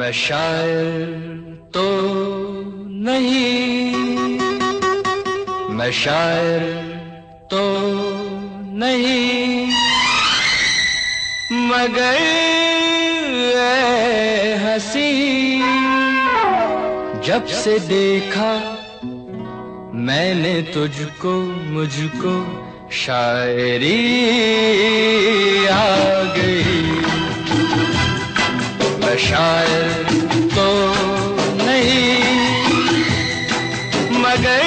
मैं शायर तो नहीं, मैं शायर तो नहीं, मगर ऐ हंसी जब से देखा मैंने तुझको, मुझको शायरी आ गई। मैं शायर तो नहीं, मगर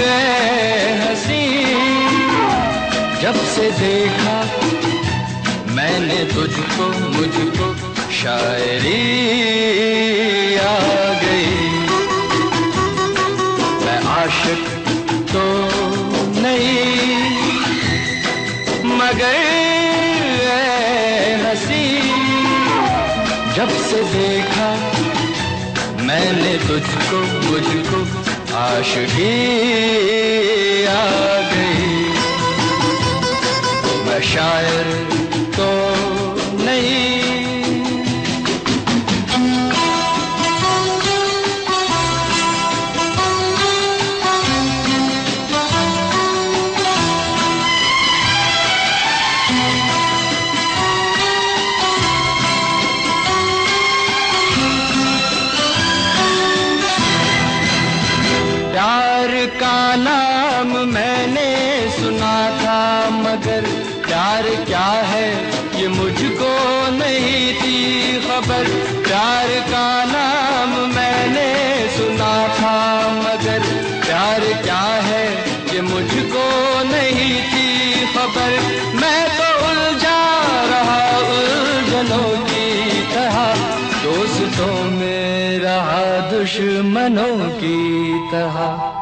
ऐ हंसी जब से देखा मैंने तुझको, मुझको शायरी आ गई। मैं आशिक तो नहीं, मगर ऐ हंसी जब से देखा मैंने तुझको, मुझको आशिकी आ गई। मैं शायर तो नहीं। प्यार का नाम मैंने सुना था, मगर प्यार क्या है ये मुझको नहीं थी खबर। प्यार का नाम मैंने सुना था, मगर प्यार क्या है ये मुझको नहीं थी खबर। मैं तो उलझा रहा उलझनों की तरह, दोस्तों में रहा दुश्मनों की तरह।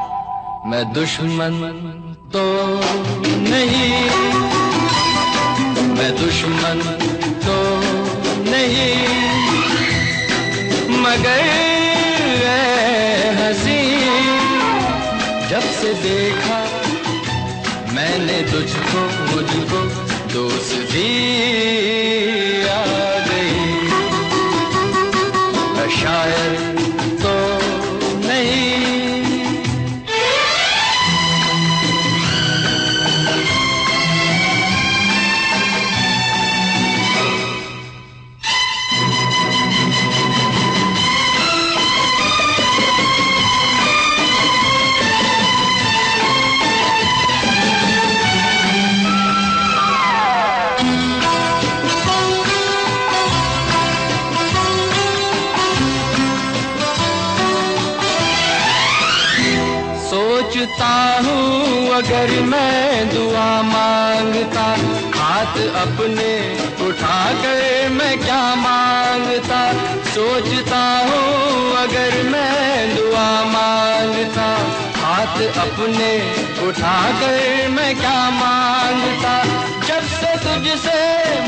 मैं दुश्मन तो नहीं, मैं दुश्मन तो नहीं, मगर ऐ हंसी जब से देखा मैंने तुझको, मुझको दोस्ती आ गई। मैं शायर तो नहीं। सोचता हूँ अगर मैं दुआ मांगता, हाथ अपने उठा कर मैं क्या मांगता। सोचता हूँ अगर मैं दुआ मांगता, हाथ अपने उठा कर मैं क्या मांगता। जब से तुझसे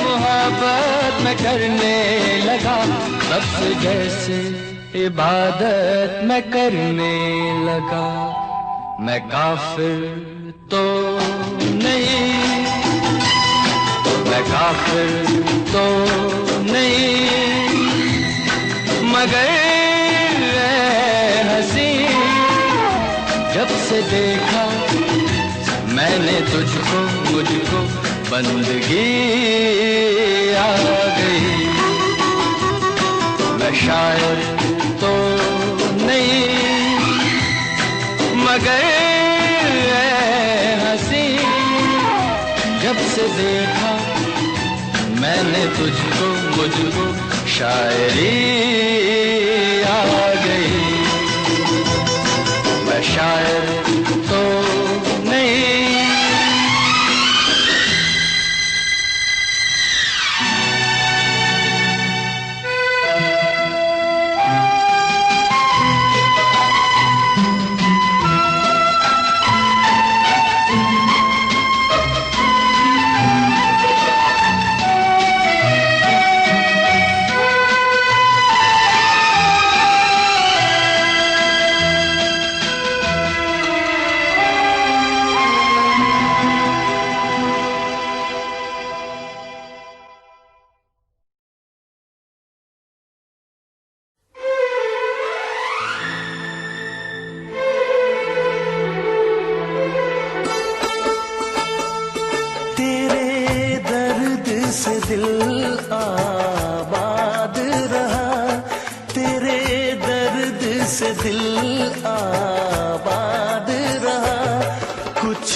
मोहब्बत मैं करने लगा, तब से जैसे इबादत मैं करने लगा। मैं काफिर तो नहीं, मैं काफिर तो नहीं, मगर ऐ हंसी जब से देखा मैंने तुझको, मुझको बंदगी आ गई। मैं शायर तो नहीं, मगर ऐ हंसी जब से देखा मैंने तुझको, मुझको शायरी आ गई। मैं शायर तो नहीं। दिल आबाद रहा। कुछ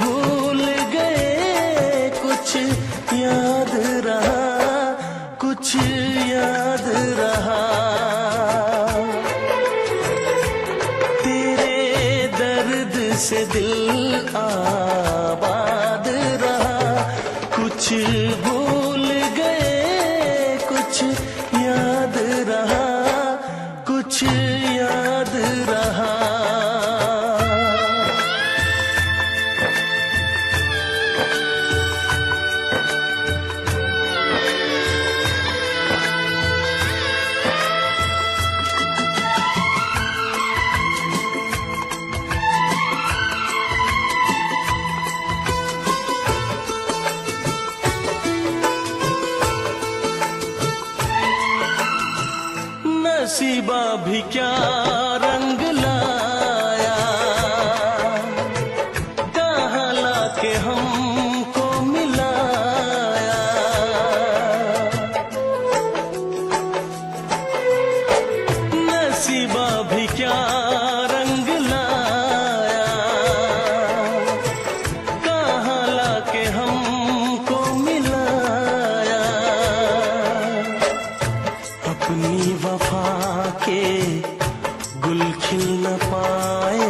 भूल गए, कुछ याद रहा, कुछ याद रहा। तेरे दर्द से दिल आबाद रहा। कुछ भूल गए, कुछ याद रहा, कुछ याद रहा। नसीबा भी क्या रंग लाया, कहाँ लाके हमको मिलाया। नसीबा भी क्या रंग लाया, कहाँ लाके हमको मिलाया। अपनी वफा के गुल खिल न पाए,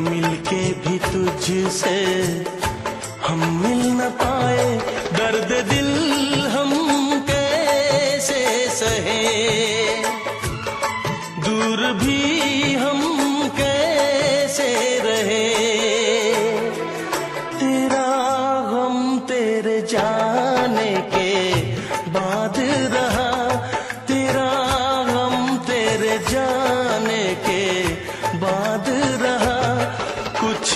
मिलके भी तुझसे हम मिल न पाए। दर्द दिल हम कैसे सहे, दूर भी हम कैसे रहे। तेरा गम तेरे जाने के बाद रहा, जाने के बाद रहा। कुछ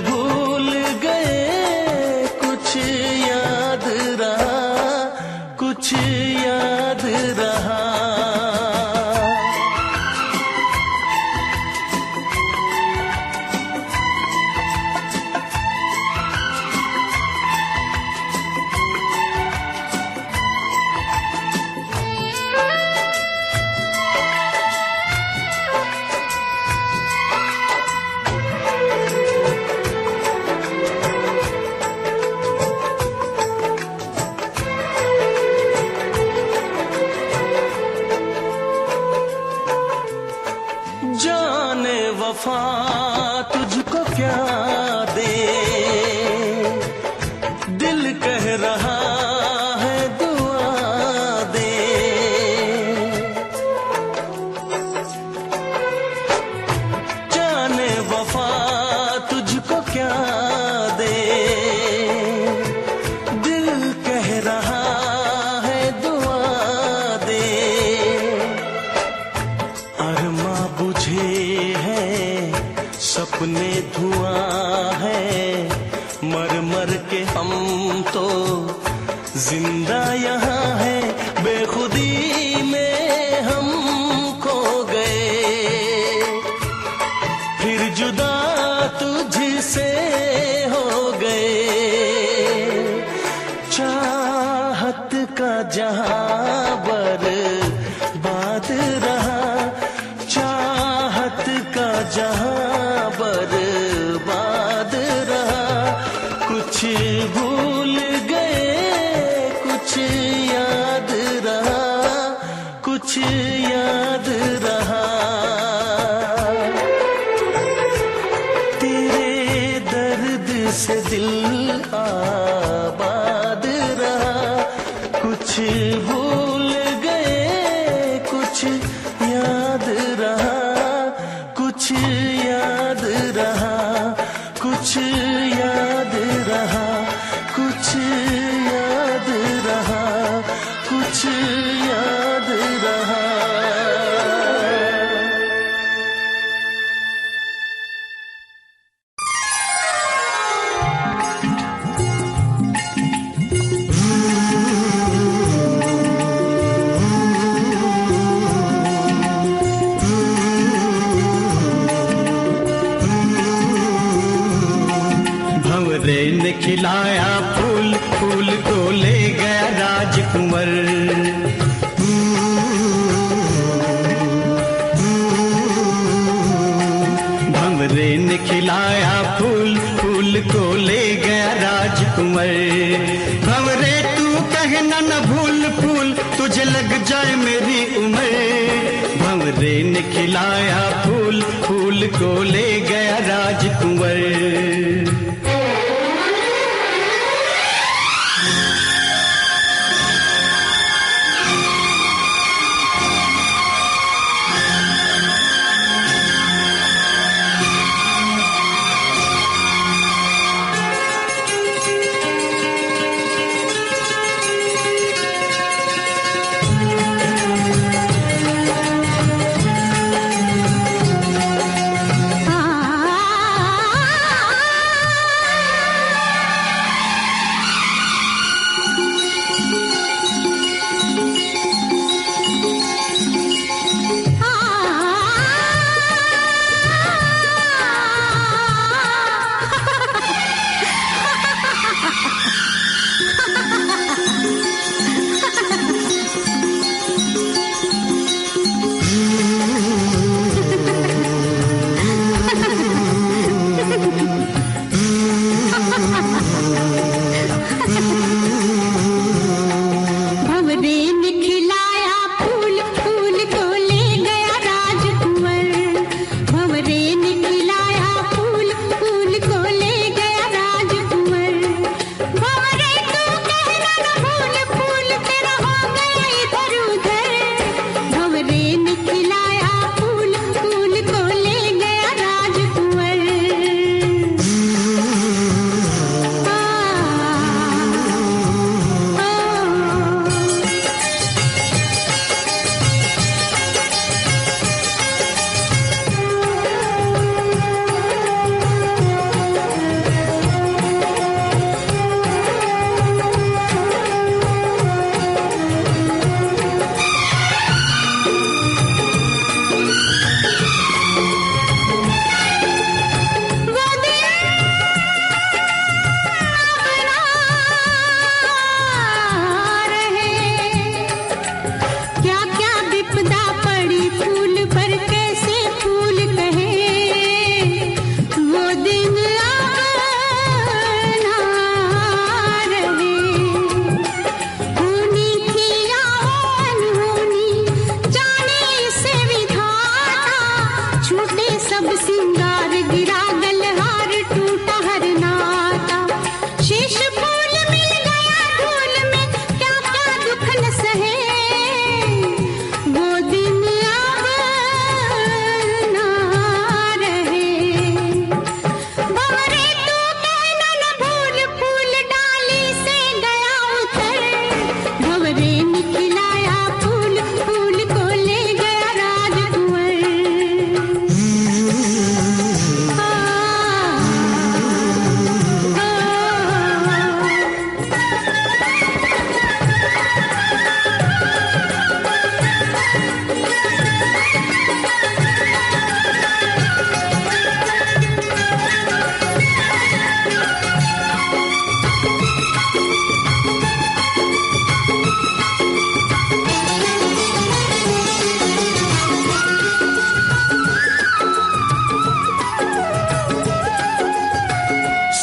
भूल गए, कुछ याद रहा, कुछ याद रहा। जाने वफा तुझको क्या दे, दिल कह रहा है दुआ दे। जाने वफा तुझको क्या दे, दिल कह रहा है दुआ दे। अरमा बुझे हैं, सपने धुआं है, मर मर के हम तो जिंदा यहाँ है। बेखुदी में हम खो गए, फिर जुदा तुझसे हो गए। चाहत का जहां बर्बाद रहा, चाहत का जहां बर्बाद रहा। कुछ भूल गए, कुछ याद रहा, कुछ याद रहा। तेरे दर्द से दिल आबाद रहा। कुछ भूल गए, कुछ याद रहा, कुछ याद रहा, कुछ याद रहा, कुछ याद रहा, कुछ याद रहा। तुझे लग जाए मेरी उम्र। भंवरे ने खिलाया फूल, फूल को ले गया राजकुंवर।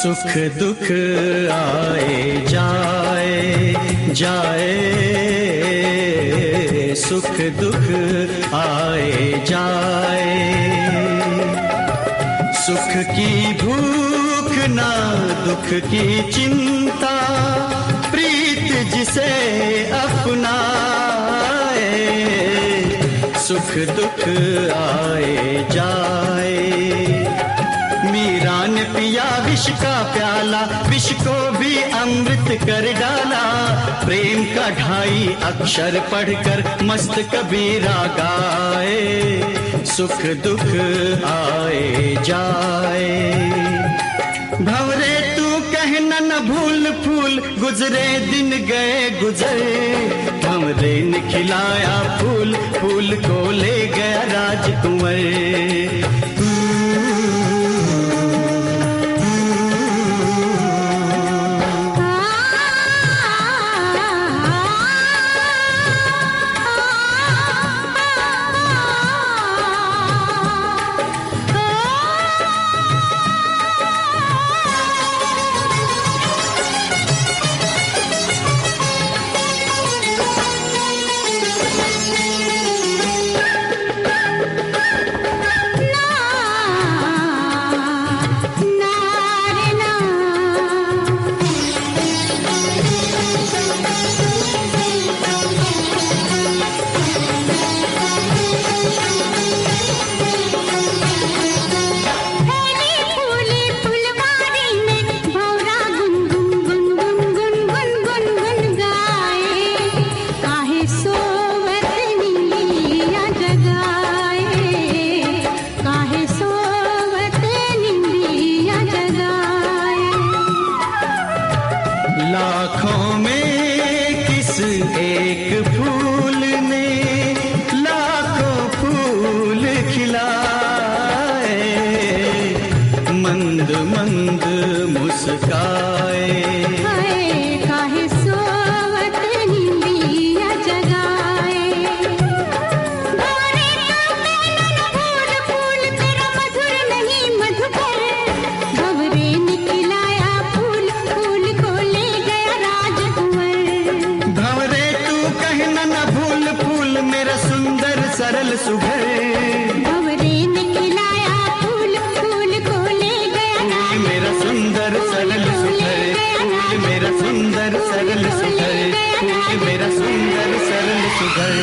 सुख दुख आए जाए जाए, सुख दुख आए जाए, सुख की भूख ना दुख की चिंता, प्रीत जिसे अपनाए, सुख दुख आए जाए। मीरा ने पिया विष का प्याला, विष को भी अमृत कर डाला, प्रेम का 2.5 अक्षर पढ़कर मस्त कबीरा गाए, सुख दुख आए जाए। भंवरे तू कहना न भूल फूल, गुजरे दिन गए गुजर, भंवरे ने खिलाया फूल, फूल को ले गया राजकुंवर। सरल सुघर। भंवरे ने खिलाया फूल, फूल को ले गया फूल मेरा सुंदर सरल सुघर, फूल मेरा सुंदर सरल सुघर, फूल मेरा सुंदर सरल सुघर।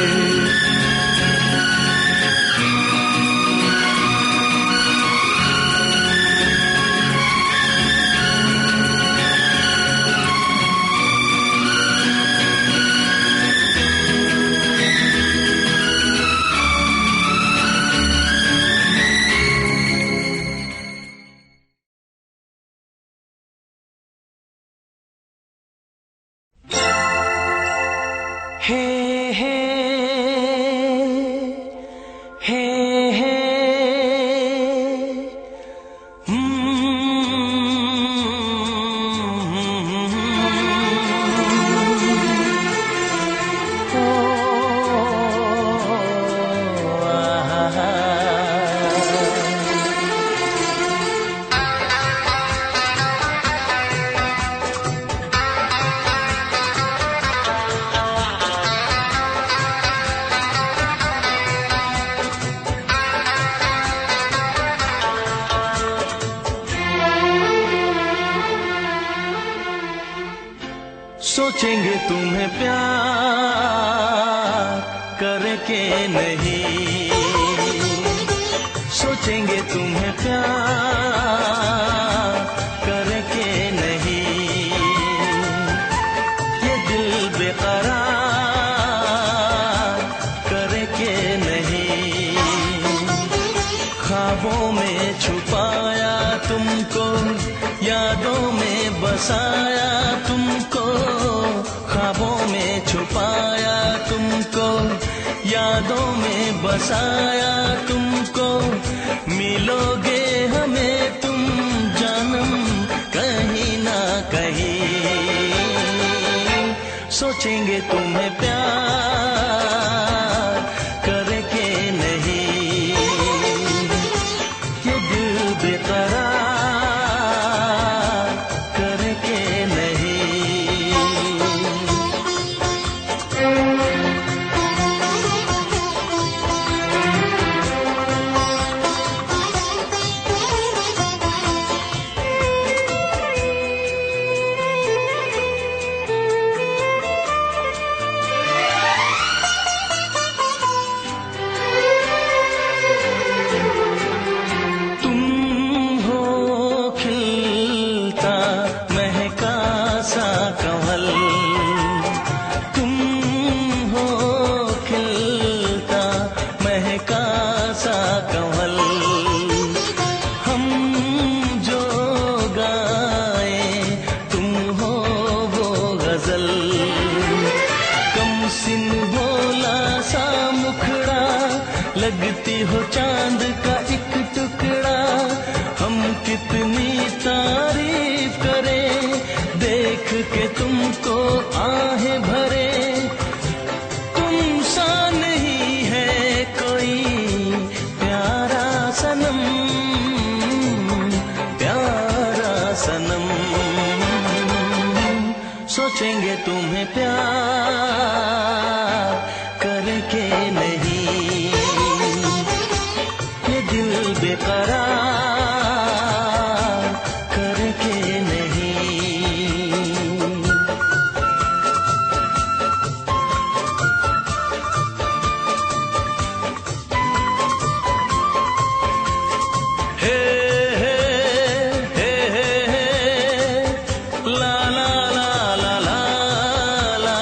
हे हे हे हे सोचेंगे तुम्हें प्यार करके नहीं, सोचेंगे तुम्हें प्यार करके नहीं, ये दिल बेकरार करके नहीं। ख्वाबों में छुपाया तुमको, यादों में बसाया तुमको, ख्वाबों में छुपाया तुमको, यादों में बसाया तुमको। मिलोगे हमें तुम जानम कहीं ना कहीं, सोचेंगे तुम्हें प्यार करके नहीं, ये दिल बेकरार करके नहीं। लगती हो चांद का एक टुकड़ा, हम कितनी तारीफ करें, देख के तुमको आहें भरे। तुम सा नहीं है कोई प्यारा सनम, प्यारा सनम। सोचेंगे तुम्हें प्यार करके नहीं, दिल बेकरार करके नहीं। हे हे हे हे हे ला ला ला ला ला ला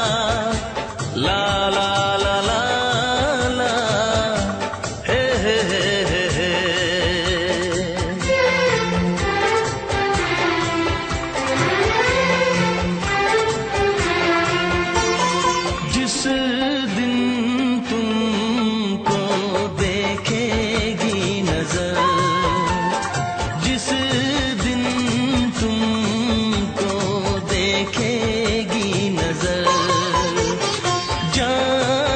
ला ला ला ला ला हे हे हे हे। जिस दिन तुमको देखेगी नजर, जिस दिन तुमको देखेगी नजर, जान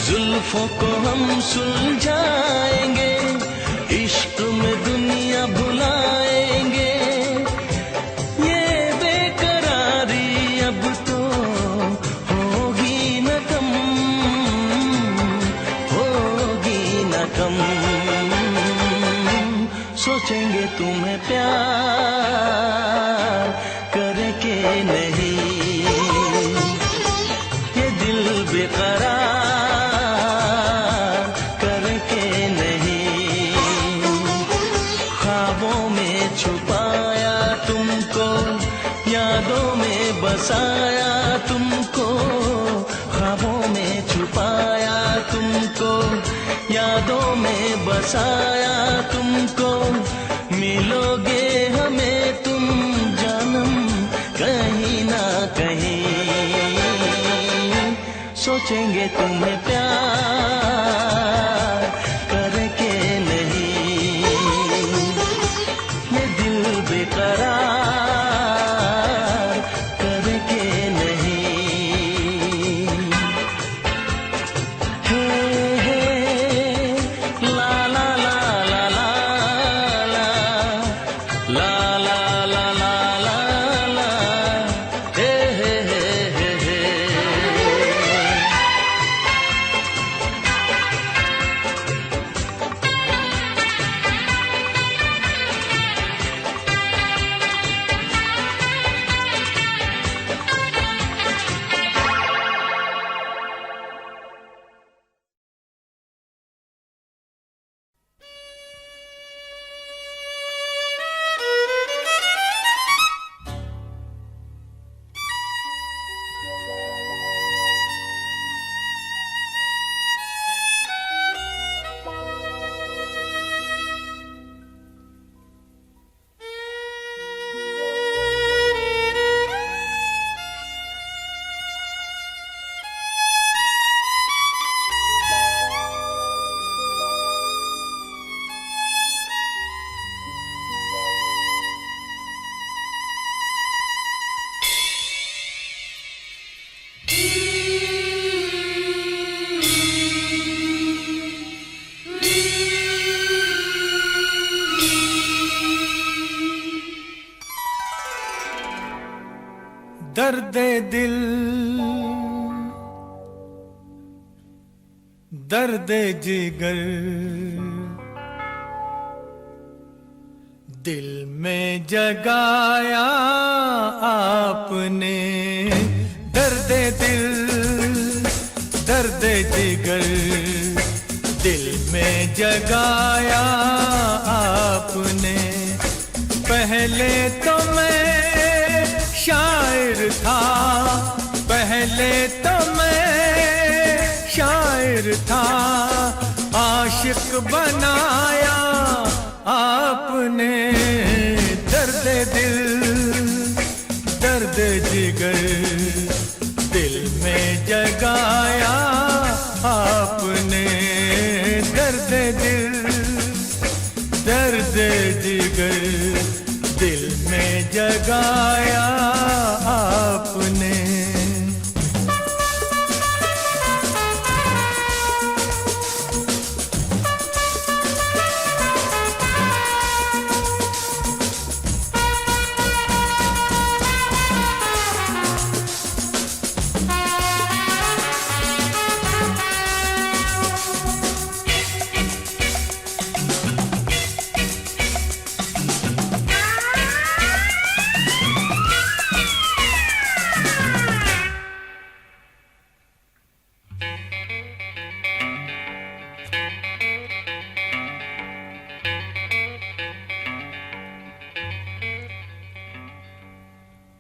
जुल्फों को हम सुलझाएंगे, इश्क में दुनिया भुलाएंगे। ये बेकरारी अब तो होगी न कम, होगी न कम। सोचेंगे तुम्हें प्यार करके नहीं, ये दिल बेकरार करके नहीं। ख्वाबों में छुपाया तुमको, यादों में बसाया तुमको। ख्वाबों में छुपाया तुमको, यादों में बसाया तुमको। मिलोगे हमें तुम जानम कहीं ना कहीं। सोचेंगे तुम्हें प्यार करके नहीं, ये दिल बेकरार करके नहीं। हे हे ला ला ला ला ला ला ला ला ला ला ला ला हे हे हे हे हे। दर्दे दिल दर्दे जिगर दिल में जगाया आपने। दर्दे दिल दर्दे जिगर दिल में जगाया आपने। पहले तो मैं शायर था, पहले तो मैं शायर था। आशिक बनाया आपने। दर्द दिल दर्द जिगर दिल में जगाया आपने। दर्द दिल दर्द जिगर दिल में जगाया आपने।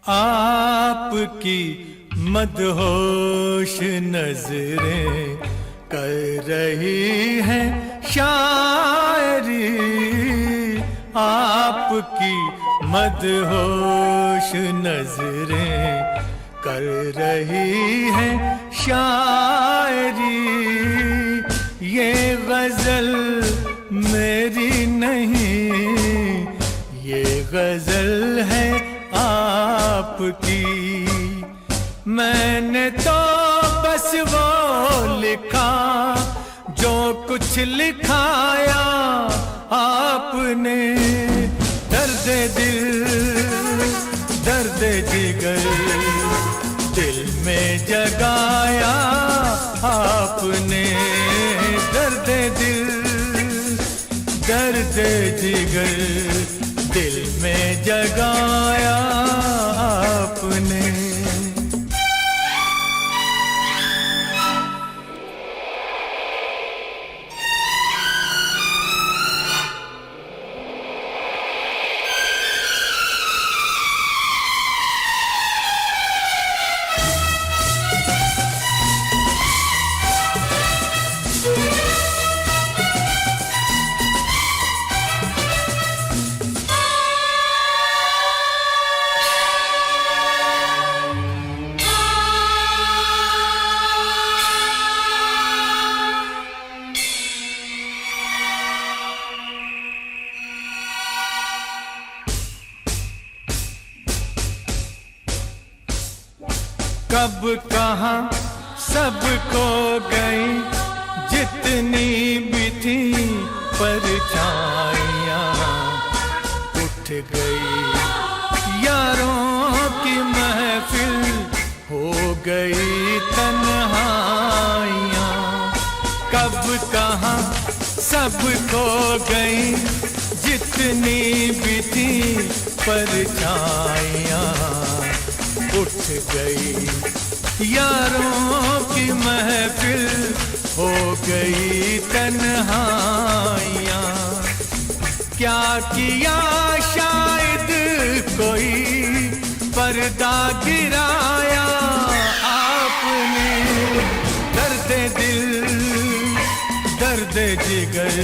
आपकी मदहोश नजरें कर रही हैं शायरी। आपकी मदहोश नजरें कर रही हैं शायरी। ये गजल मेरी नहीं, ये गजल है आपकी। मैंने तो बस वो लिखा कुछ लिखाया आपने, दर्द दिल दर्द जिगर दिल में जगाया आपने, दर्द दिल दर्द जिगर दिल में जगाया आपने। कब कहाँ सब खो गई जितनी भी थी परछाइयाँ, उठ गई यारों की महफिल, हो गई तन्हाइयाँ। कब कहाँ सब खो गई जितनी भी थी परछाइयाँ, उठ गई यारों की महफिल, हो गई तन्हाइयाँ। क्या किया शायद कोई पर्दा गिराया आपने, दर्द दिल दर्द जिगर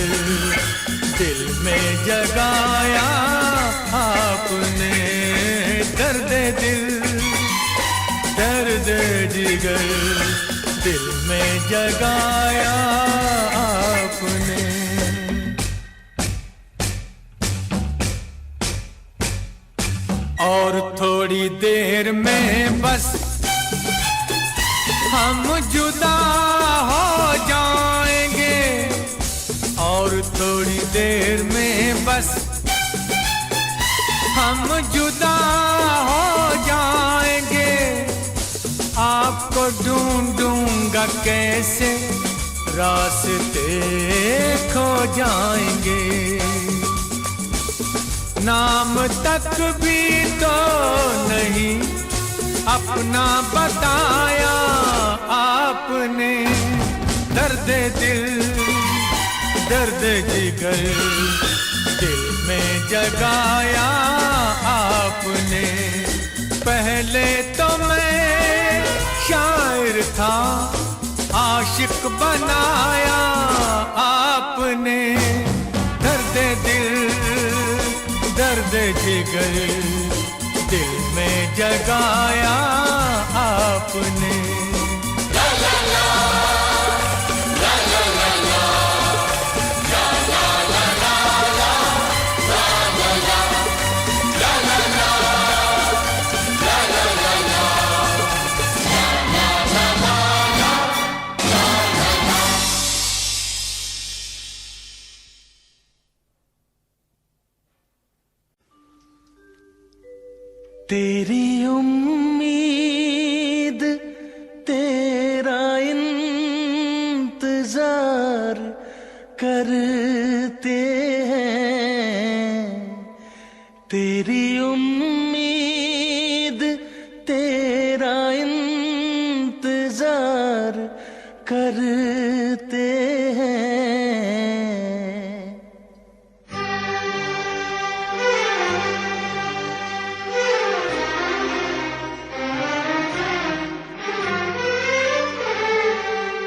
दिल में जगाया आपने, दर्द दिल दर्द जिगर दिल में जगाया आपने। और थोड़ी देर में बस हम जुदा हो जाएंगे, और थोड़ी देर में बस हम जुदा हो जाएंगे। आपको ढूंढूंगा कैसे रास्ते खो जाएंगे, नाम तक भी तो नहीं अपना बताया आपने, दर्द दिल दर्द जिगर दिल में जगाया आपने। पहले तो मैं शायर था, आशिक बनाया आपने, दर्द दिल दर्द जिगर दिल में जगाया आपने। तेरी उम्मीद तेरा इंतजार करते हैं, तेरी उम्मीद तेरा इंतजार करते हैं।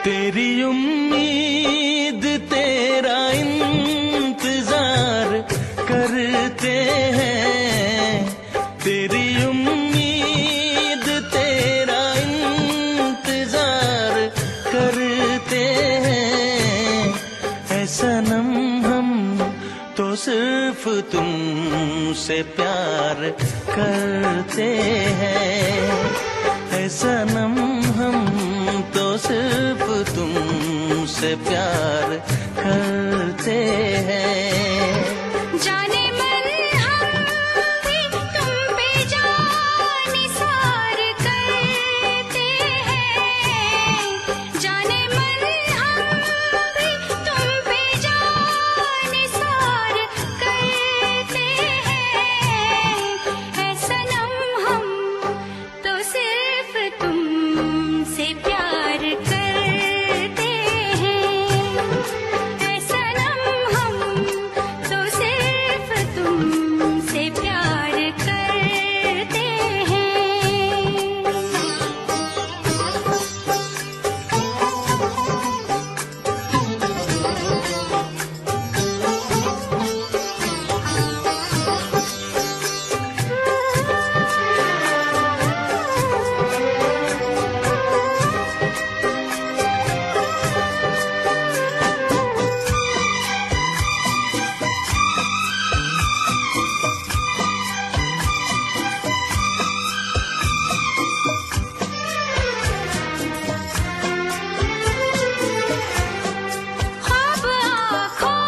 तेरी उम्मीद तेरा इंतजार करते हैं, तेरी उम्मीद तेरा इंतजार करते हैं। ऐ सनम हम तो सिर्फ तुमसे प्यार करते हैं, ऐ सनम हम तो सिर्फ तुमसे तुमसे प्यार करते हैं। जाने मन हम भी तुम पे जान निसार करते हैं। जाने मन हम भी तुम पे जान निसार करते हैं। ऐ सनम हम तो सिर्फ तुमसे प्यार करते हैं। ऐ सनम हम तो सिर्फ तुमसे प्यार करते हैं। ख्वाब आँखों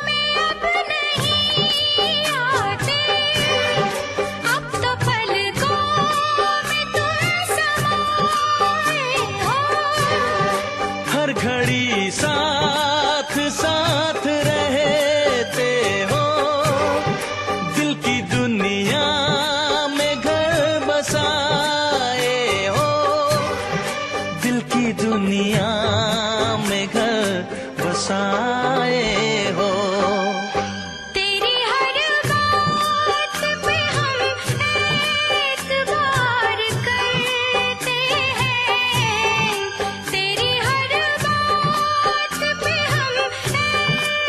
में अब नहीं आते। अब तो पलकों में तुम समाए हो। हर घड़ी साथ साथ रहते हो। दिल की दुनिया में घर बसाए हो। दिल की दुनिया में घर बसाए हो। तेरी हर बात पे हम एतबार करते हैं। तेरी हर बात पे हम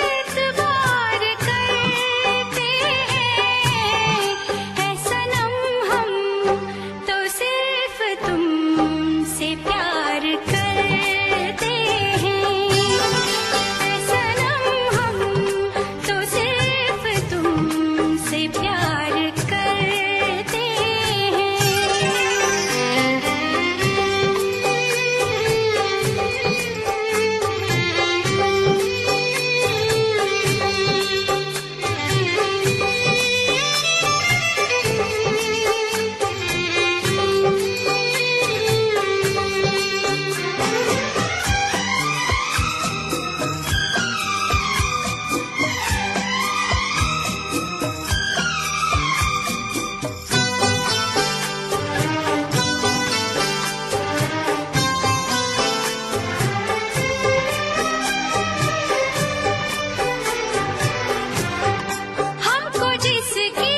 एतबार करते हैं। ऐ सनम हम तो सिर्फ तुमसे प्यार करते हैं। ऐ सनम हम तो सिर्फ तुमसे प्यार करते हमको जिसकी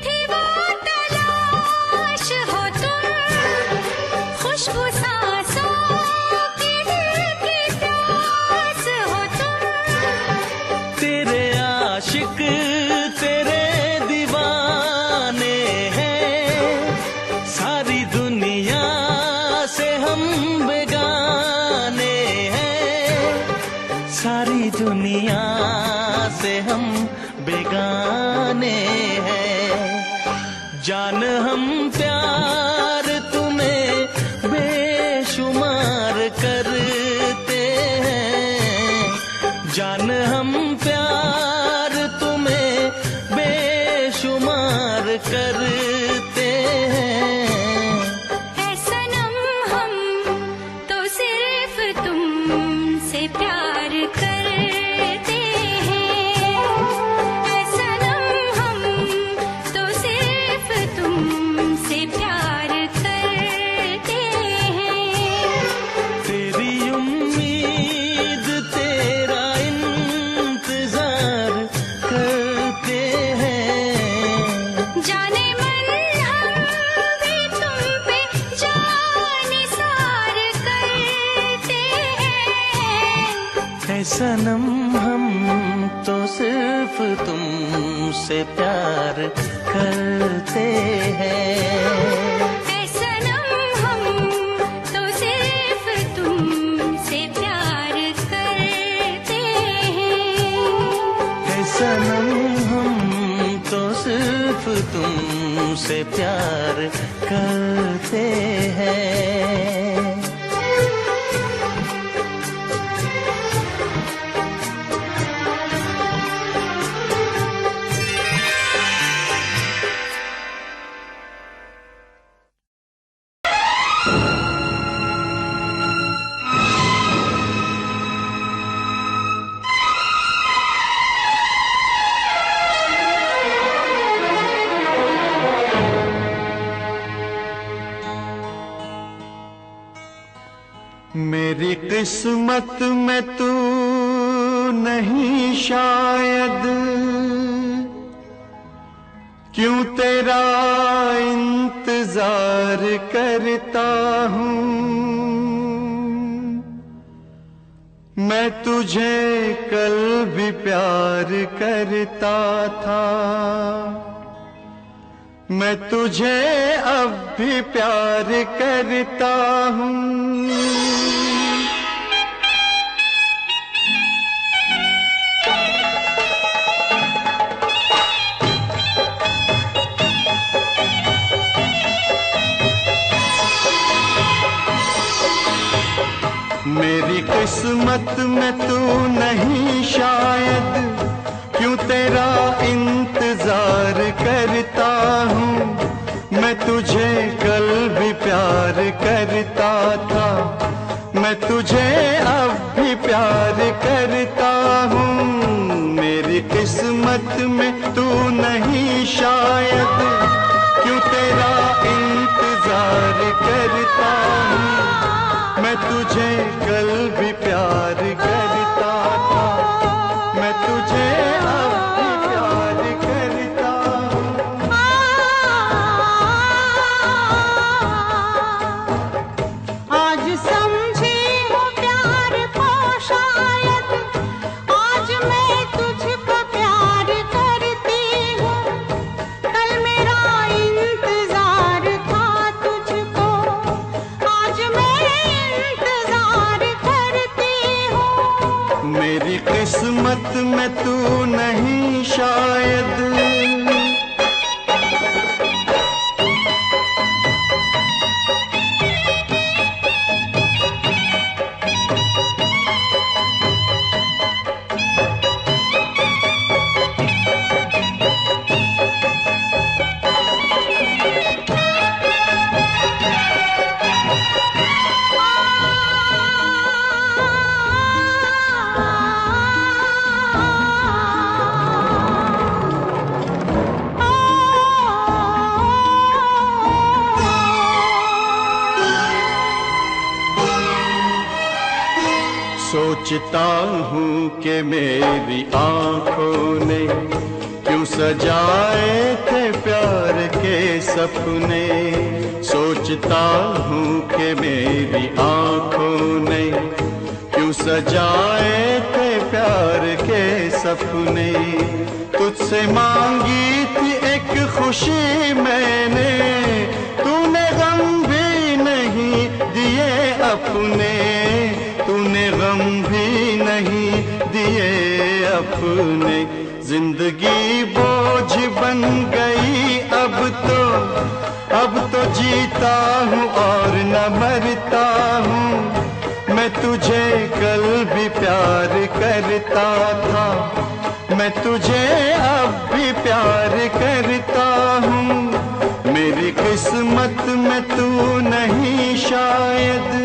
थी वो तलाश हो तुम। खुशबू सांसों की दिल की प्यास हो तुम। तेरे आशिक तेरे दीवाने हैं। सारी दुनिया से हम बेगाने हैं। सारी दुनिया से हम बेगाने हैं। जान हम प्यार तुम्हें बेशुमार करते हैं। जान हम प्यार तुम्हें बेशुमार करते हैं। ऐ सनम हम तो सिर्फ तुमसे प्यार करते हैं। ऐ सनम हम तो सिर्फ तुमसे प्यार करते हैं। तेरी उम्मीद तेरा इंतजार करते हैं। जाने मन हम भी तुम पे जान निसार करते हैं। ऐ सनम हम तो सिर्फ तुमसे प्यार करते हैं। ऐ सनम हम तो सिर्फ तुमसे प्यार करते हैं। ऐ सनम हम तो सिर्फ तुमसे प्यार करते हैं। किस्मत में तू नहीं शायद, क्यों तेरा इंतजार करता हूँ। मैं तुझे कल भी प्यार करता था, मैं तुझे अब भी प्यार करता हूँ। मेरी किस्मत में तू नहीं शायद, क्यों तेरा इंतजार करता हूँ। मैं तुझे कल भी प्यार करता था, मैं तुझे अब भी प्यार करता हूँ। मेरी किस्मत में तू नहीं शायद, क्यों तेरा इंतजार करता हूँ। मैं तुझे कल भी प्यार करता था, मैं तुझे अब भी प्यार करता हूँ। आज समझी हूँ प्यार को शायद, आज मैं तुझको प्यार करती हूँ। कल मेरा इंतजार था तुझको, आज मैं इंतजार करती हूँ। मेरी किस्मत में तू नहीं शायद। सोचता हूँ कि मेरी आँखों ने क्यों सजाए थे प्यार के सपने। सोचता हूँ कि मेरी आँखों ने क्यों सजाए थे प्यार के सपने। तुझसे मांगी थी एक खुशी मैंने, तूने गम भी नहीं दिए अपने, तूने गम भी नहीं दिए अपने। जिंदगी बोझ बन गई अब तो जीता हूँ और न मरता हूँ। मैं तुझे कल भी प्यार करता था, मैं तुझे अब भी प्यार करता हूँ। मेरी किस्मत में तू नहीं शायद।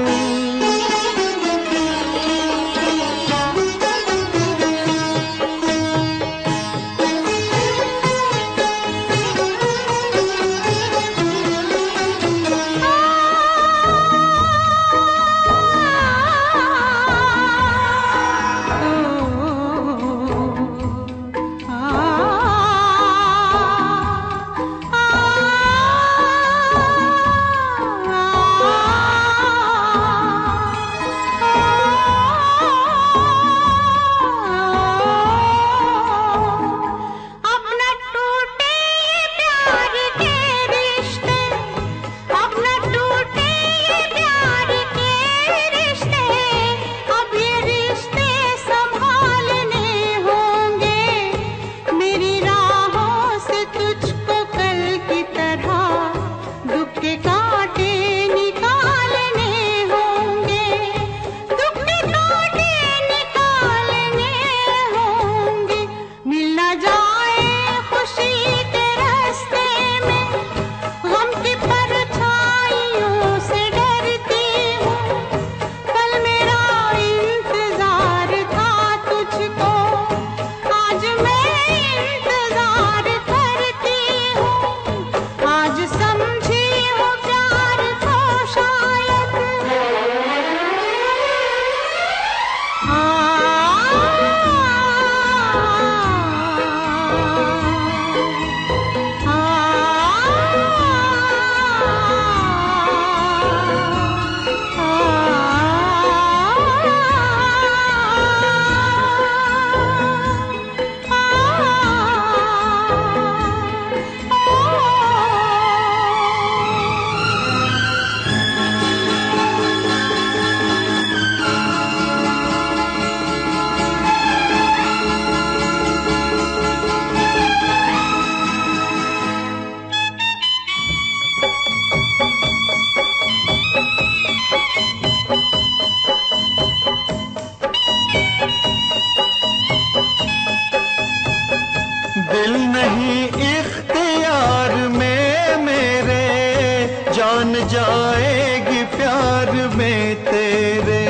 जाएगी प्यार में तेरे।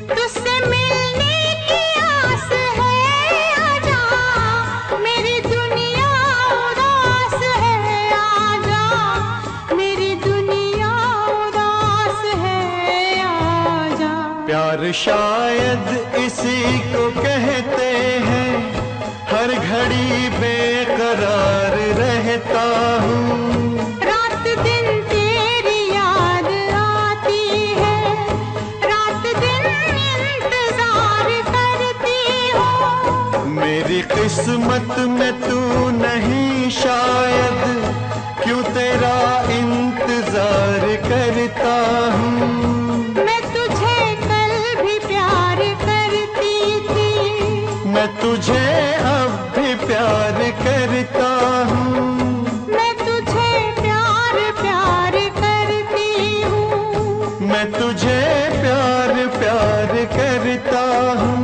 तुझसे मिलने की आस है, आजा मेरी दुनिया उदास है, आजा मेरी दुनिया उदास है, आजा। प्यार शायद इसी को कहते हैं, हर घड़ी बेकरार रहता हूँ। रात दिन तेरी याद आती है, रात दिन इंतजार करती हूँ। मेरी किस्मत में तू नहीं शायद, क्यों तेरा इंतजार करता हूँ। मैं तुझे कल भी प्यार करती थी, मैं तुझे अब भी प्यार करता हूँ। मैं तुझे प्यार प्यार करती हूँ, मैं तुझे प्यार प्यार करता हूँ।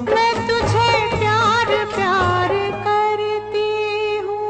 मैं तुझे प्यार प्यार करती हूँ।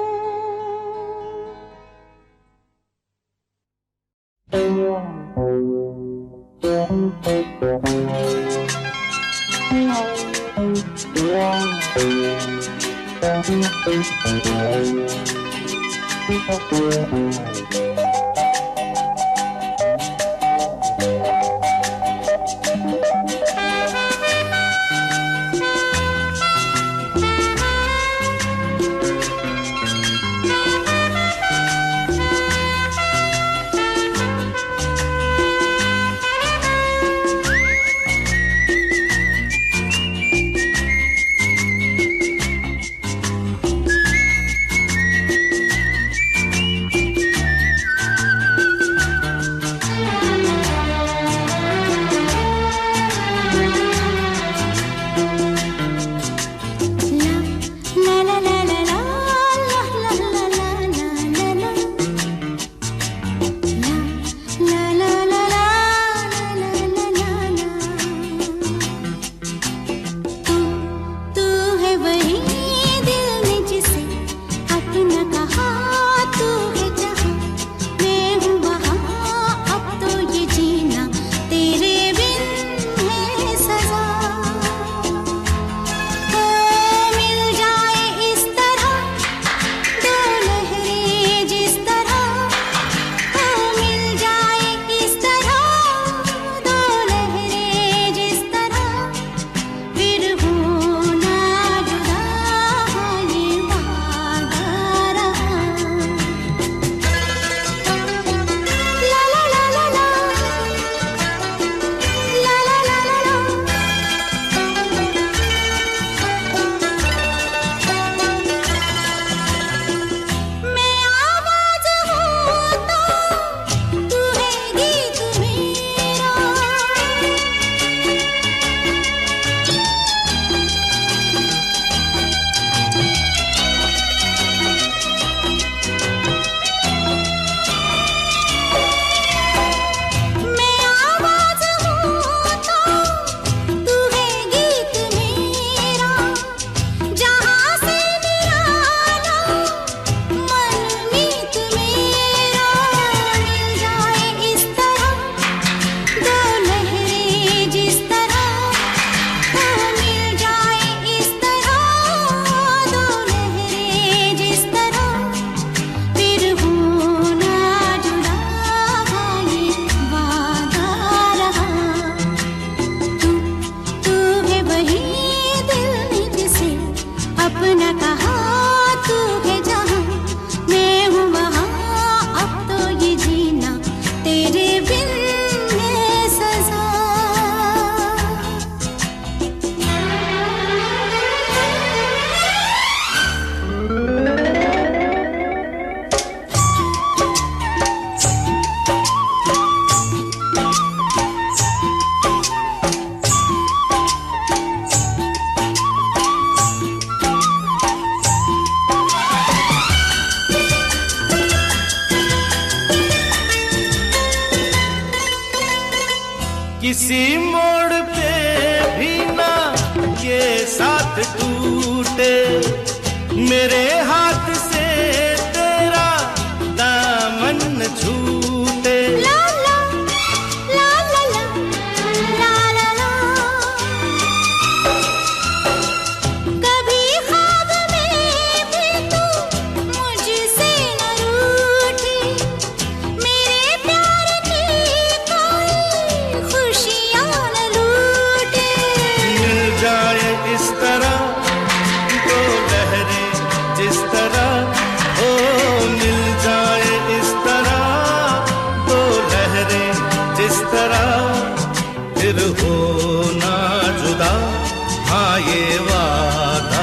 हाँ ये वादा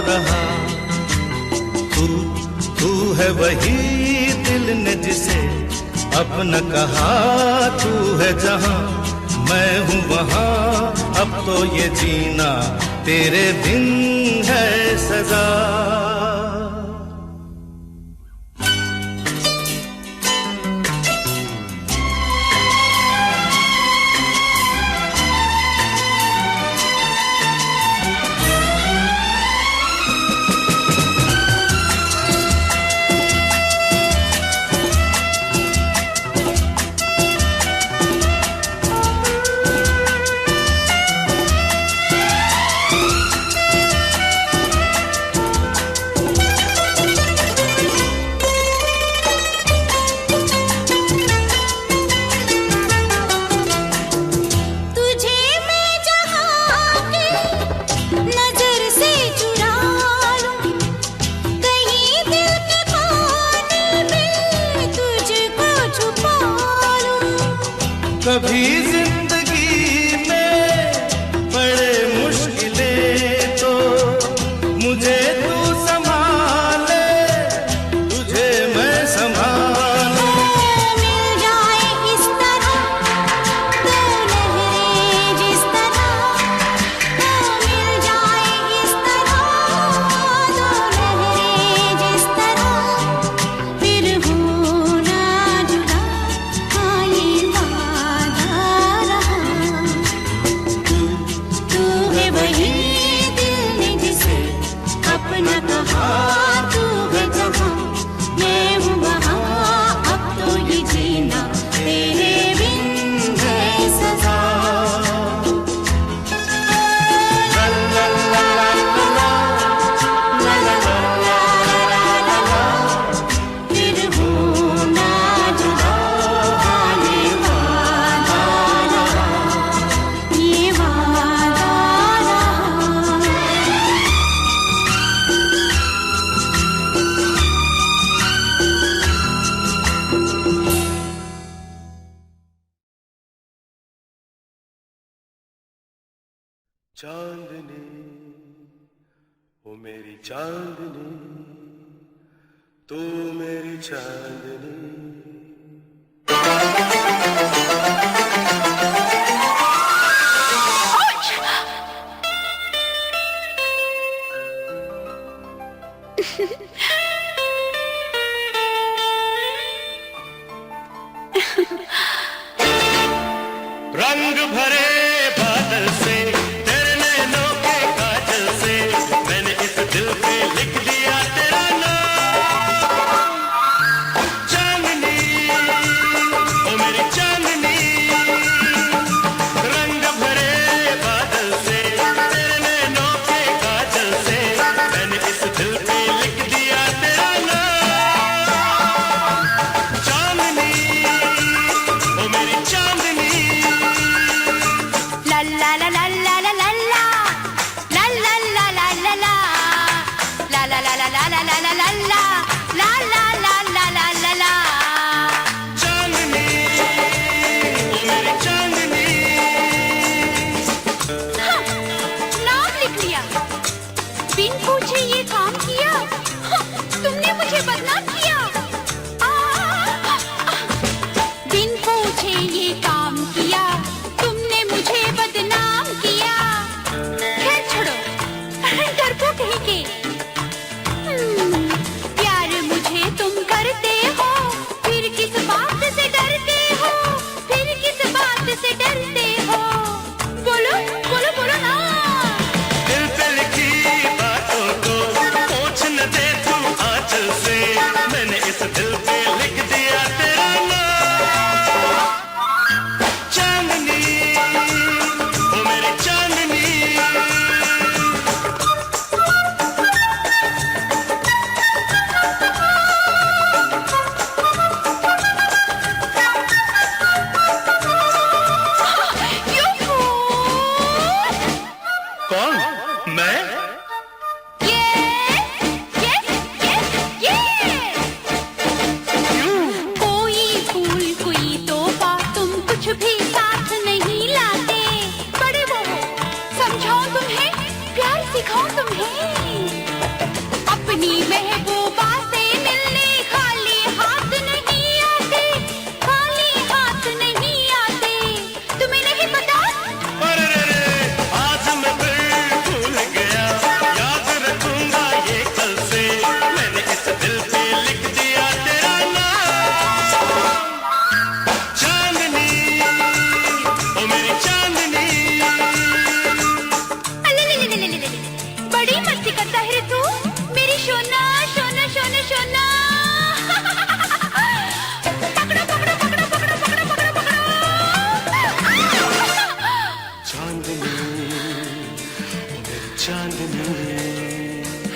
रहा। तू है वही दिल ने जिसे अपना कहा, तू है जहां मैं हूँ वहां, अब तो ये जीना तेरे बिन है सजा। कभी जिंदगी में बड़े मुश्किलें तो मुझे तू संभाले, तुझे मैं संभालूं। मिल जाए इस तरह दो लहरें जिस तरह, मिल जाए इस तरह दो लहरें जिस तरह, फिर हो ना जुदा हाँ ये वादा रहा। तू है वही दिल ने जिसे अपना कहा, तू है जहां मैं हूँ वहां, अब तो ये जीना तेरे बिन है सजा। ला ला ला ला ला ला ला ला ला, फिर हो ना जुदा हाँ ये वादा रहा, ये वादा रहा। चांदनी ओ मेरी चांदनी, तू मेरी चांदनी। रंग भरे बादल से तेरे नैनों के काजल से मैंने इस दिल पे लिख दिया तेरा नाम। चांदनी ओ मेरी चांदनी, रंग भरे बादल से तेरे नैनों के काजल से मैंने इस दिल पे लिख दिया तेरा नाम। चांदनी ओ मेरी चांदनी। La la la la la la la la, la la la la la la, la la la la la la la la la, la la la la la la la। चांदनी ओ मेरी चांदनी। हाँ, नाम लिख लिया, बिन पूछे ये काम किया, हाँ, तुमने मुझे बदनाम किया। बिन पूछे ये काम किया, तुमने मुझे बदनाम किया। खैर छोड़ो, डरपोक कहीं के। प्यार मुझे तुम करते हो, फिर किस बात से डरते हो, फिर किस बात से डरते हो? बोलो बोलो बोलो ना। दिल पे लिखी बातों को पूछ न दे तू आंचल से, मैंने इस दिल पे लिख दिया तेरा नाम। चांदनी ओ मेरी चांदनी। You fool! कौन? मैं? कोई फूल कोई तोहफा, तुम कुछ भी साथ नहीं लाते। बड़े वो हो, समझाओ तुम्हें प्यार सिखाऊं तुम्हें अपनी महबूबा से मिलने खाली हाथ नहीं आते, खाली हाथ नहीं आते, तुम्हें नहीं पता? अरे रे रे, आज मैं फिर भूल गया, याद रखूंगा ये कल से, मैंने इस दिल पे लिख दिया तेरा नाम। चांदनी, ओ मेरी चांदनी। बड़ी मस्ती करता है रे तू, मेरी सोना सोना सोना सोना। पकड़ो पकड़ो पकड़ो पकड़ो पकड़ो पकड़ो पकड़ो। चांदनी, ओ मेरी चांदनी।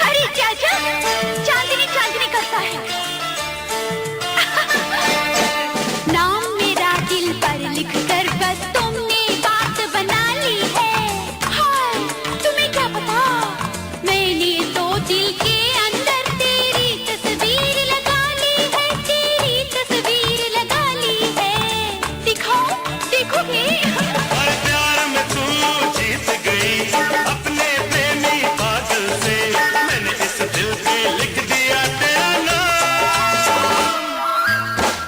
अरे चाचा, चांदनी चांदनी करता है। नाम मेरा दिल पर लिख कर बस तुमने बात बना ली है। हाय, तुम्हें क्या पता, मैंने तो दिल के अंदर तेरी तस्वीर लगा ली है, तेरी तस्वीर लगा ली है। दिखाओ, देखोगे? और प्यार में तू जीत गई अपने प्रेमी पागल से, मैंने इस दिल पे लिख दिया तेरा नाम।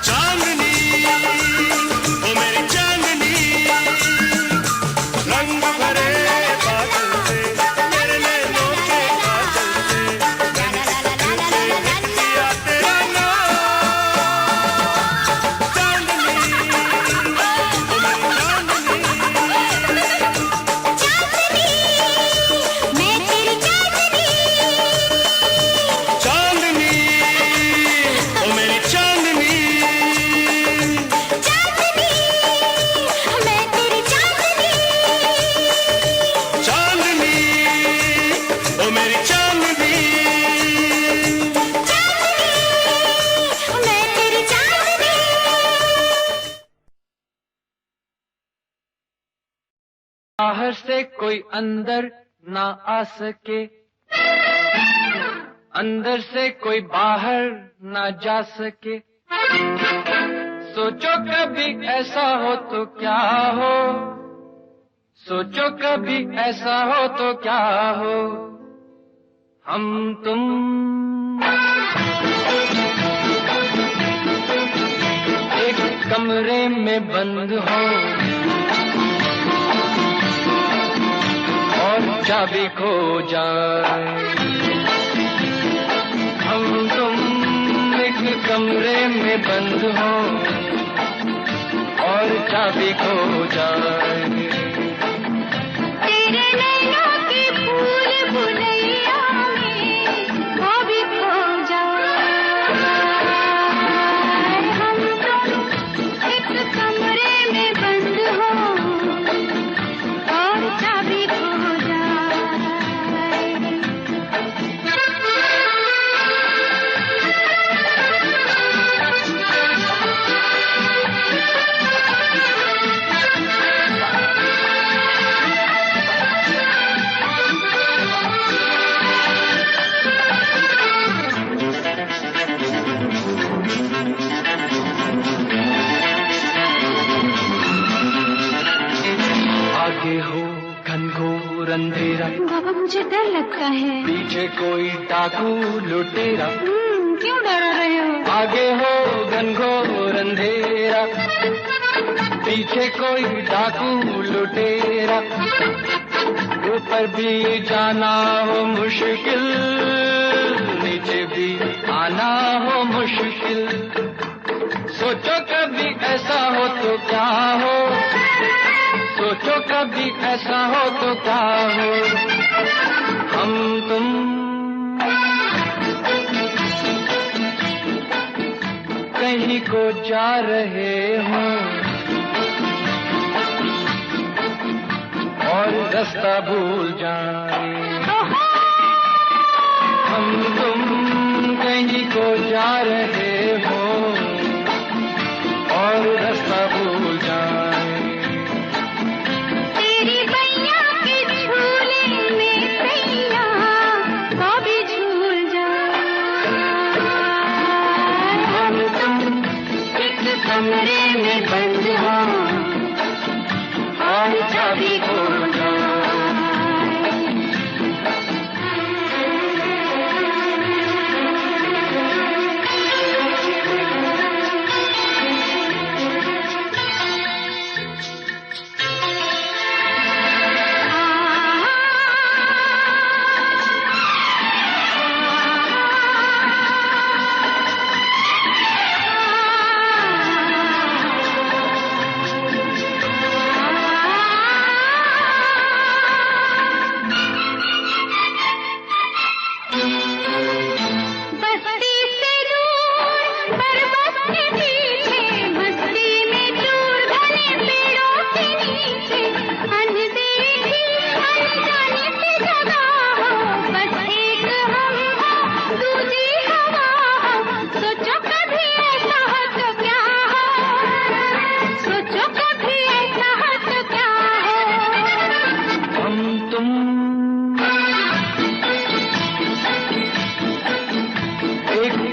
चांदनी, ओ मेरी चांदनी, रंग भरे बादल से, मेरे नैनों के काजल से, मैंने इस दिल पे लिख दिया तेरा नाम। चांदनी, ओ मेरी चांदनी। चांदनी, मैं तेरी चांदनी। चांदनी, ओ मेरी चांदनी। चांदनी, मैं तेरी चांदनी। चांदनी, ओ मेरी चांदनी। चांदनी, मैं तेरी चांदनी। बाहर से कोई अंदर ना आ सके, अंदर से कोई बाहर ना जा सके। सोचो कभी ऐसा हो तो क्या हो, सोचो कभी ऐसा हो तो क्या हो। हम तुम एक कमरे में बंद हो और चाबी खो जाए। हम तुम एक कमरे में बंद हो और चाबी खो जाए। तेरे नैनों की फूल भुलैया में वो भी खो जाए। हम तुम एक कमरे में बंद हो और चाबी खो आगे हो घनघोर अंधेरा, बाबा मुझे डर लगता है। पीछे कोई डाकू लुटेरा। क्यों डर रहे हो? आगे हो घनघोर अंधेरा, पीछे कोई डाकू लुटेरा। ऊपर भी जाना हो मुश्किल, नीचे भी आना हो मुश्किल। सोचो कभी ऐसा हो तो क्या हो, सोचो कभी ऐसा हो तो क्या हो। हम तुम कहीं को जा रहे हो और रास्ता भूल जाए। हम तुम कहीं को जा रहे हो और रास्ता भूल जाए। तेरी बैया के झूले में सैया वो भी झूल जाए। हम तुम एक कमरे में बंद हो और चाबी खो जाए।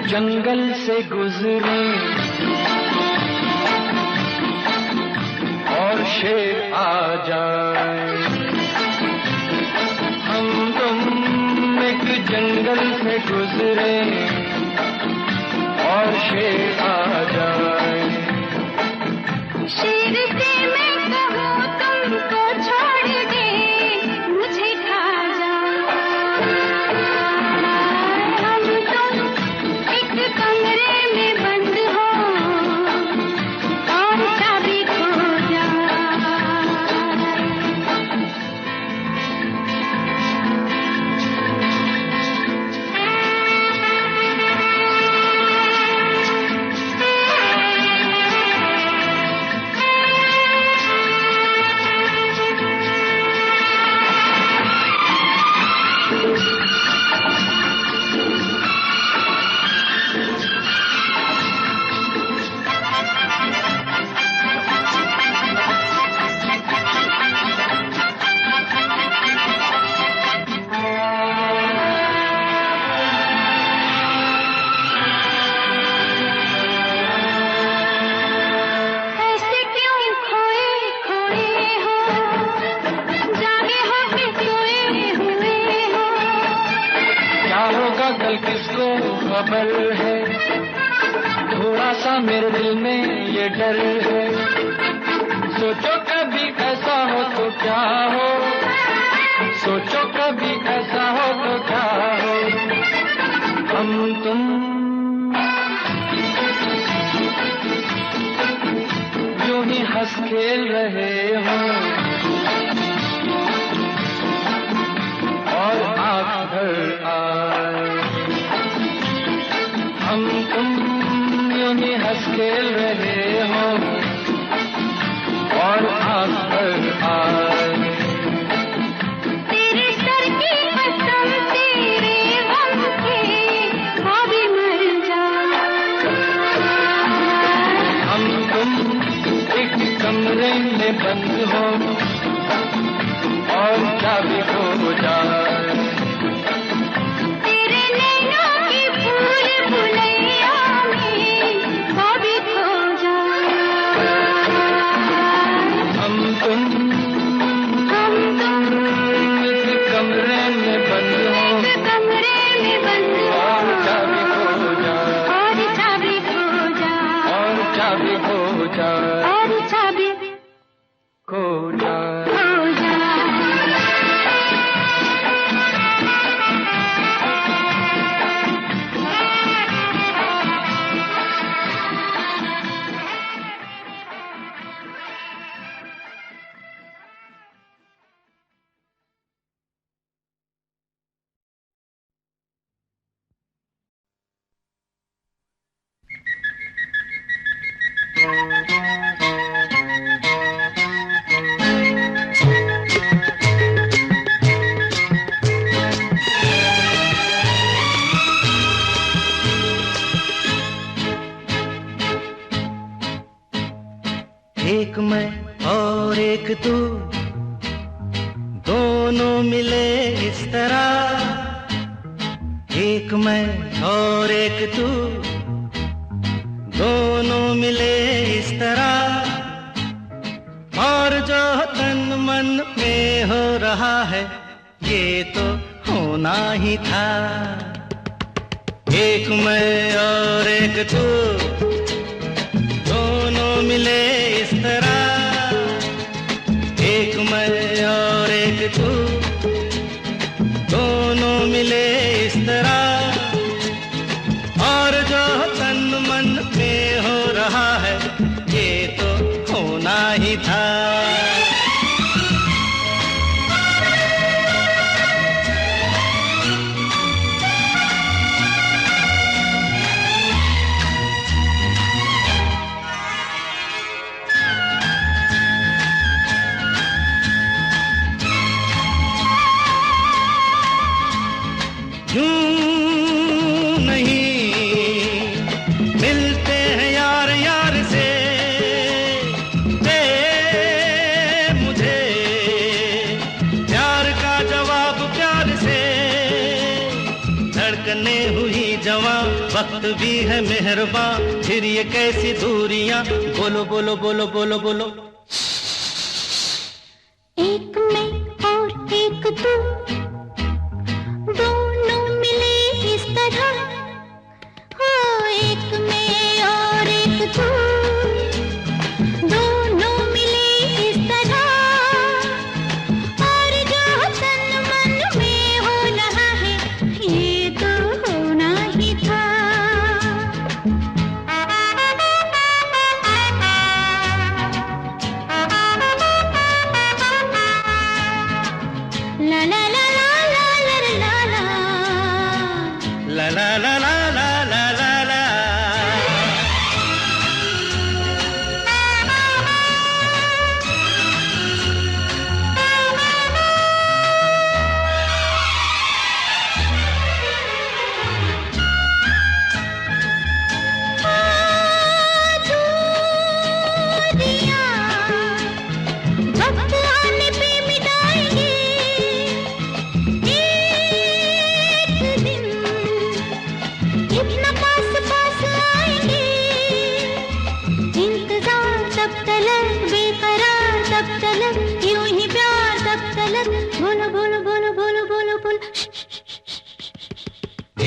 जंगल से गुजरे और शेर आ जाए, हम तुम एक जंगल से गुजरे और शेर आ जाए। शेर से मैं कहूँ तुमको छोड़ दे, मुझे खा जाए। हम तुम एक कमरे में बंद हो और चाबी खो जाए। ऐसे क्यों खोए खोए हो, जागे हो कि सोए हुए हो। क्या होगा कल किसको खबर है, थोड़ा सा मेरे दिल में ये डर है। सोचो कभी ऐसा हो तो क्या हो, सोचो कभी ऐसा हो तो क्या हो। हम तुम यूं ही हंस खेल रहे हो और आँख भर आए। हम तुम यूं ही हंस खेल रहे हो और आँख भर आए। तेरे सर की कसम, तेरे गम के भाभी मर जाए। हम तुम एक कमरे में बंद हो और चाबी खो जाए। तेरे नैनों की फूल फुलैया में भाभी खो जाए। हम तुम एक कमरे में बंद हो एक कमरे में बंद हो और चाबी खो जाए, और चाबी खो जाए, और चाबी खो जाए, और चाबी खो जाए। खो जाए। एक मैं और एक तू, दोनों मिले इस तरह। एक मैं और एक तू, दोनों मिले इस तरह। और जो तन मन में हो रहा है, ये तो होना ही था। एक मैं और एक तू, दोनों मिले इस तरह। एक मैं और एक तू, दोनों मिले इस तरह। और जो तन मन में हो रहा है, ये तो होना ही था। यूं नहीं मिलते हैं यार यार से, दे मुझे प्यार का जवाब प्यार से। धड़कने हुई जवां, वक्त भी है मेहरबान, फिर ये कैसी दूरियां, बोलो बोलो बोलो बोलो बोलो। एक मैं और एक तू, दोनों मिले इस तरह, हो एक मैं और एक तू, दोनों मिले इस तरह, और जो तन मन में हो रहा है ये तो होना ही था। ला ला ला ला ला ला ला ला ला ला ला ला ला ला ला। वक्त आने पे मिटाएंगे एक दिन, इतना पास पास आएंगे, इंतजार तब तलक, बेकरार तब तलक, यूं ही प्यार तब तलक, बोलो बोलो बोलो बोलो बोलो बोलो।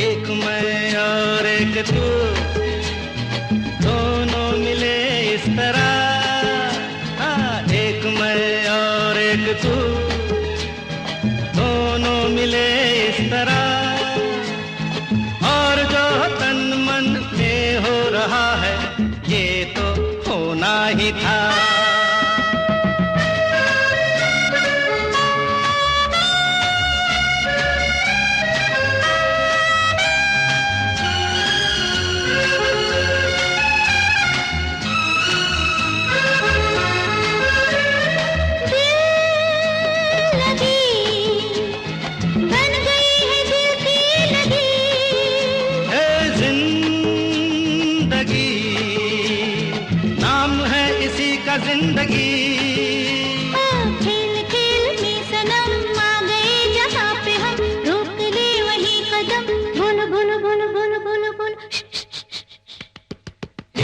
एक मैं और एक तू, दोनों मिले इस तरह, हाँ एक मैं और एक तू, दोनों मिले इस तरह, और जो तन मन में हो रहा है ये तो होना ही था। बन गई है दिल की लगी, ए जिंदगी, नाम है इसी का जिंदगी, खेल खेल में सनम आ गए जहाँ पे हम, रोक ले वही कदम, बोलो बोलो बोलो बोलो बोलो बोलो।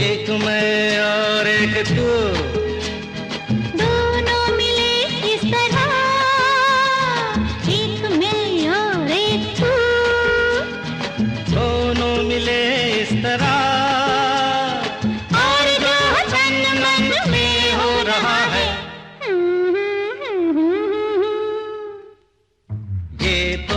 एक मैं और एक तू, दोनों मिले इस तरह, एक मैं और एक तू, दोनों मिले इस तरह, और जो तन मन में हो रहा है ये तो